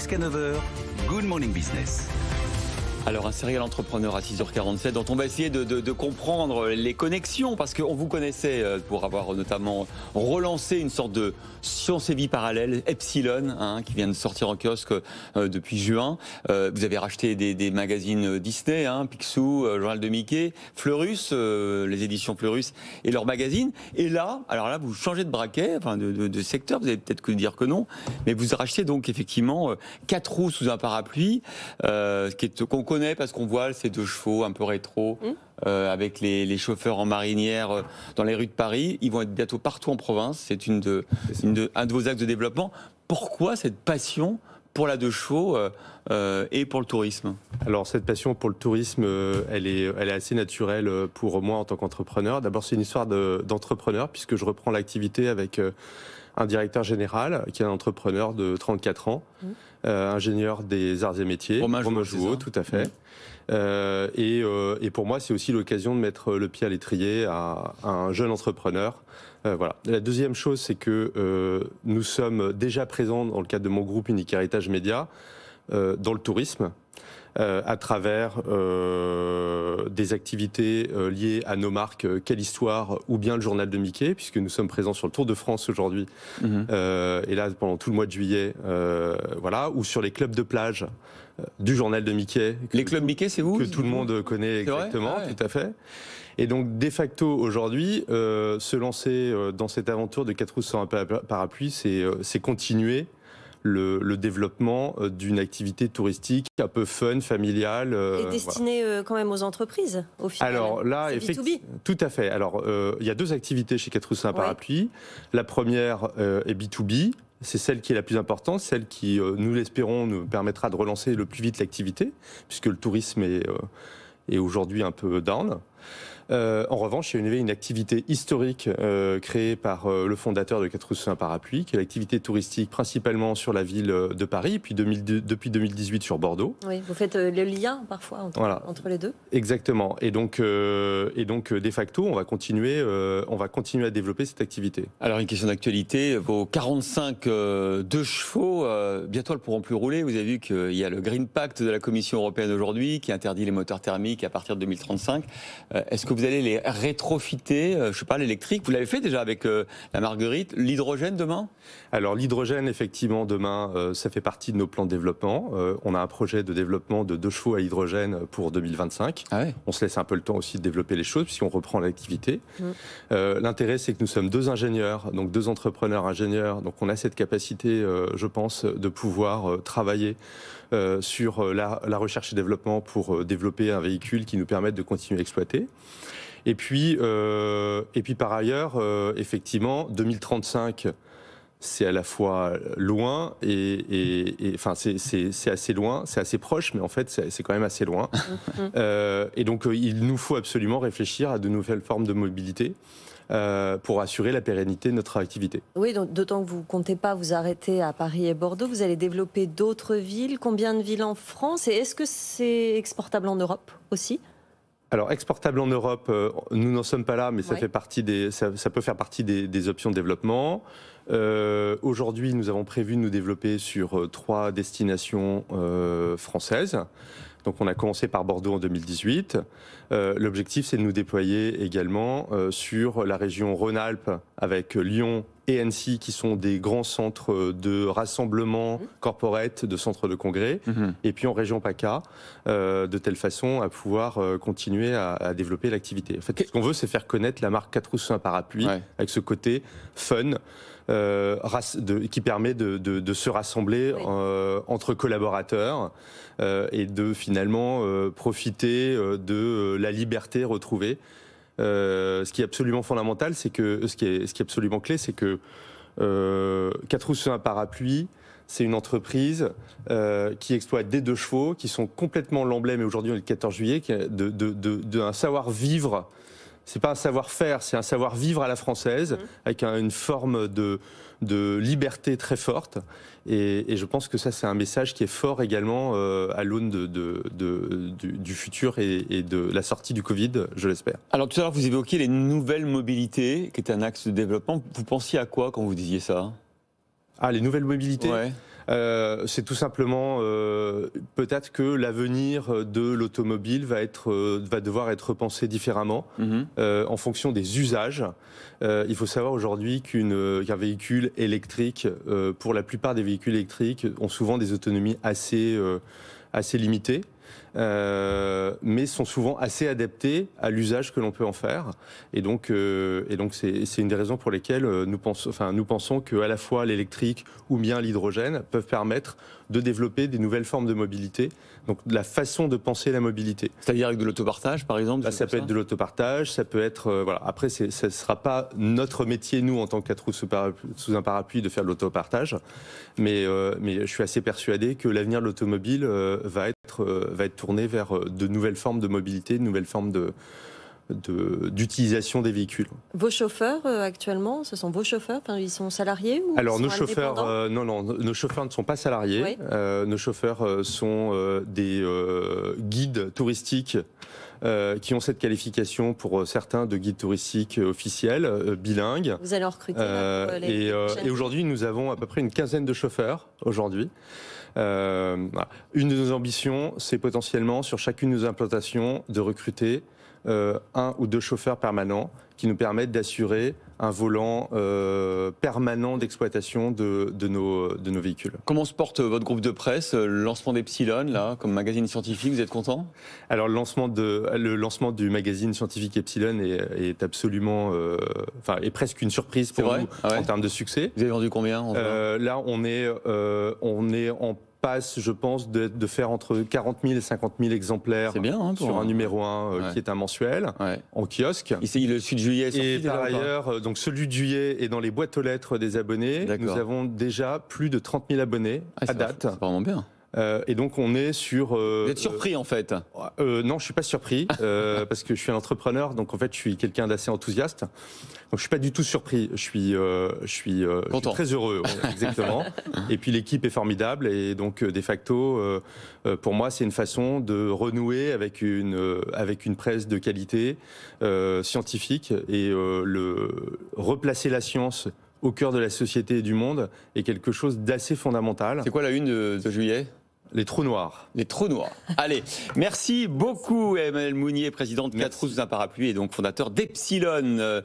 Jusqu'à 9h, Good Morning Business. Alors un serial entrepreneur à 6h47 dont on va essayer de comprendre les connexions parce qu'on vous connaissait pour avoir notamment relancé une sorte de Science et Vie parallèle, Epsilon, qui vient de sortir en kiosque depuis juin. Vous avez racheté des magazines Disney, Picsou, Journal de Mickey, Fleurus, les éditions Fleurus et leurs magazines. Et là, alors là vous changez de braquet, de secteur, vous allez peut-être dire que non, mais vous rachetez donc effectivement 4 roues sous un parapluie, qu'on connaît parce qu'on voit ces 2 chevaux un peu rétro avec les chauffeurs en marinière dans les rues de Paris. Ils vont être bientôt partout en province. C'est un de vos axes de développement. Pourquoi cette passion pour la 2 chevaux et pour le tourisme? Alors cette passion pour le tourisme, elle est assez naturelle pour moi en tant qu'entrepreneur. D'abord c'est une histoire d'entrepreneur puisque je reprends l'activité avec un directeur général qui est un entrepreneur de 34 ans, ingénieur des arts et métiers, Romain Jouot, tout à fait. Et pour moi, c'est aussi l'occasion de mettre le pied à l'étrier à un jeune entrepreneur. Voilà. La deuxième chose, c'est que nous sommes déjà présents dans le cadre de mon groupe Unique Héritage Média dans le tourisme. À travers des activités liées à nos marques Quelle Histoire ou bien le Journal de Mickey, puisque nous sommes présents sur le Tour de France aujourd'hui, et là pendant tout le mois de juillet, voilà, ou sur les clubs de plage du Journal de Mickey. Les clubs Mickey, c'est vous? Que tout le monde connaît exactement, tout à fait. Et donc, de facto, aujourd'hui, se lancer dans cette aventure de 4 roues sur un parapluie, c'est continuer le développement d'une activité touristique un peu fun, familiale. Et destinée quand même aux entreprises, au final. Alors là, effectivement, tout à fait. Alors, il y a 2 activités chez 4 roues sur un parapluie. La première est B2B. C'est celle qui est la plus importante, celle qui, nous l'espérons, nous permettra de relancer le plus vite l'activité, puisque le tourisme est aujourd'hui un peu down. En revanche, il y a une activité historique créée par le fondateur de 4 roues sur un parapluie, qui est l'activité touristique principalement sur la ville de Paris, puis depuis 2018 sur Bordeaux. Oui, vous faites le lien parfois entre les deux. Exactement. Et donc, de facto, on va continuer à développer cette activité. Alors, une question d'actualité. Vos 45 2 chevaux, bientôt elles pourront plus rouler. Vous avez vu qu'il y a le Green Pact de la Commission européenne aujourd'hui qui interdit les moteurs thermiques à partir de 2035. Est-ce que vous allez les rétrofiter, je sais pas, l'électrique? Vous l'avez fait déjà avec la Marguerite. L'hydrogène demain? Alors l'hydrogène, effectivement, demain, ça fait partie de nos plans de développement. On a un projet de développement de 2 chevaux à hydrogène pour 2025. Ah ouais. On se laisse un peu le temps aussi de développer les choses, puisqu'on reprend l'activité. L'intérêt, c'est que nous sommes 2 ingénieurs, donc 2 entrepreneurs ingénieurs. Donc on a cette capacité, je pense, de pouvoir travailler sur la recherche et développement pour développer un véhicule qui nous permette de continuer à exploiter. Et puis par ailleurs, effectivement, 2035, c'est à la fois loin enfin c'est assez loin, c'est assez proche, mais en fait c'est quand même assez loin. Et donc il nous faut absolument réfléchir à de nouvelles formes de mobilité pour assurer la pérennité de notre activité. Oui, d'autant que vous ne comptez pas vous arrêter à Paris et Bordeaux, vous allez développer d'autres villes. Combien de villes en France? Et est-ce que c'est exportable en Europe aussi? Alors, exportable en Europe, nous n'en sommes pas là, mais ça fait partie ça peut faire partie des options de développement. Aujourd'hui, nous avons prévu de nous développer sur 3 destinations françaises. Donc, on a commencé par Bordeaux en 2018. L'objectif, c'est de nous déployer également sur la région Rhône-Alpes avec Lyon et Annecy, qui sont des grands centres de rassemblement corporate, de centres de congrès, et puis en région PACA, de telle façon à pouvoir continuer à développer l'activité. En fait, ce qu'on veut, c'est faire connaître la marque 4 roues sur un parapluie, avec ce côté fun, qui permet de se rassembler entre collaborateurs et de finalement profiter de la liberté retrouvée. Ce qui est absolument fondamental, c'est que ce qui est absolument clé, c'est que 4 roues sur un parapluie, c'est une entreprise qui exploite des 2 chevaux, qui sont complètement l'emblème, et aujourd'hui on est le 14 juillet, d'un savoir-vivre. C'est pas un savoir-faire, c'est un savoir-vivre à la française, avec une forme de liberté très forte. Et je pense que ça, c'est un message qui est fort également à l'aune du futur et de la sortie du Covid, je l'espère. Alors tout à l'heure, vous évoquiez les nouvelles mobilités, qui est un axe de développement. Vous pensiez à quoi quand vous disiez ça? Ah, les nouvelles mobilités. C'est tout simplement peut-être que l'avenir de l'automobile va devoir être repensé différemment en fonction des usages. Il faut savoir aujourd'hui qu'un véhicule électrique, pour la plupart des véhicules électriques, ont souvent des autonomies assez limitées. Mais sont souvent assez adaptés à l'usage que l'on peut en faire. Et donc c'est une des raisons pour lesquelles nous pensons qu'à la fois l'électrique ou bien l'hydrogène peuvent permettre de développer des nouvelles formes de mobilité. Donc la façon de penser la mobilité. C'est-à-dire avec de l'autopartage, par exemple? Ça peut être de l'autopartage, ça peut être... voilà. Après, ce ne sera pas notre métier, nous, en tant que 4 roues sous un parapluie, de faire de l'autopartage. Mais je suis assez persuadé que l'avenir de l'automobile va être tourné vers de nouvelles formes de mobilité, de nouvelles formes d'utilisation des véhicules. Vos chauffeurs actuellement, ce sont vos chauffeurs, ils sont salariés ou Alors nos chauffeurs, nos chauffeurs ne sont pas salariés. Oui. Nos chauffeurs sont des guides touristiques qui ont cette qualification pour certains de guides touristiques officiels, bilingues. Vous allez en recruter et aujourd'hui, nous avons à peu près une quinzaine de chauffeurs aujourd'hui. Voilà. Une de nos ambitions, c'est potentiellement sur chacune de nos implantations de recruter 1 ou 2 chauffeurs permanents qui nous permettent d'assurer un volant permanent d'exploitation de nos véhicules. Comment se porte votre groupe de presse? Le lancement d'Epsilon, là, comme magazine scientifique, vous êtes content? Alors le lancement du magazine scientifique Epsilon est absolument, est presque une surprise pour nous en termes de succès. Vous avez vendu combien? Là, on est en passe, je pense, de faire entre 40 000 et 50 000 exemplaires sur un numéro 1 qui est un mensuel, en kiosque. Ici, le 8 juillet est sorti. Et par ailleurs, donc celui de juillet est dans les boîtes aux lettres des abonnés. Nous avons déjà plus de 30 000 abonnés à date. C'est vraiment bien. Et donc on est sur... Vous êtes surpris en fait? Non, je suis pas surpris parce que je suis un entrepreneur, donc en fait je suis quelqu'un d'assez enthousiaste. Donc je suis pas du tout surpris. Je suis très heureux, exactement. Et puis l'équipe est formidable et donc de facto, pour moi c'est une façon de renouer avec une presse de qualité scientifique et replacer la science au cœur de la société et du monde est quelque chose d'assez fondamental. C'est quoi la une de juillet? Les trous noirs. Les trous noirs. Allez, merci beaucoup Emmanuel Mounier, président de 4 roues sous un parapluie et donc fondateur d'Epsilon.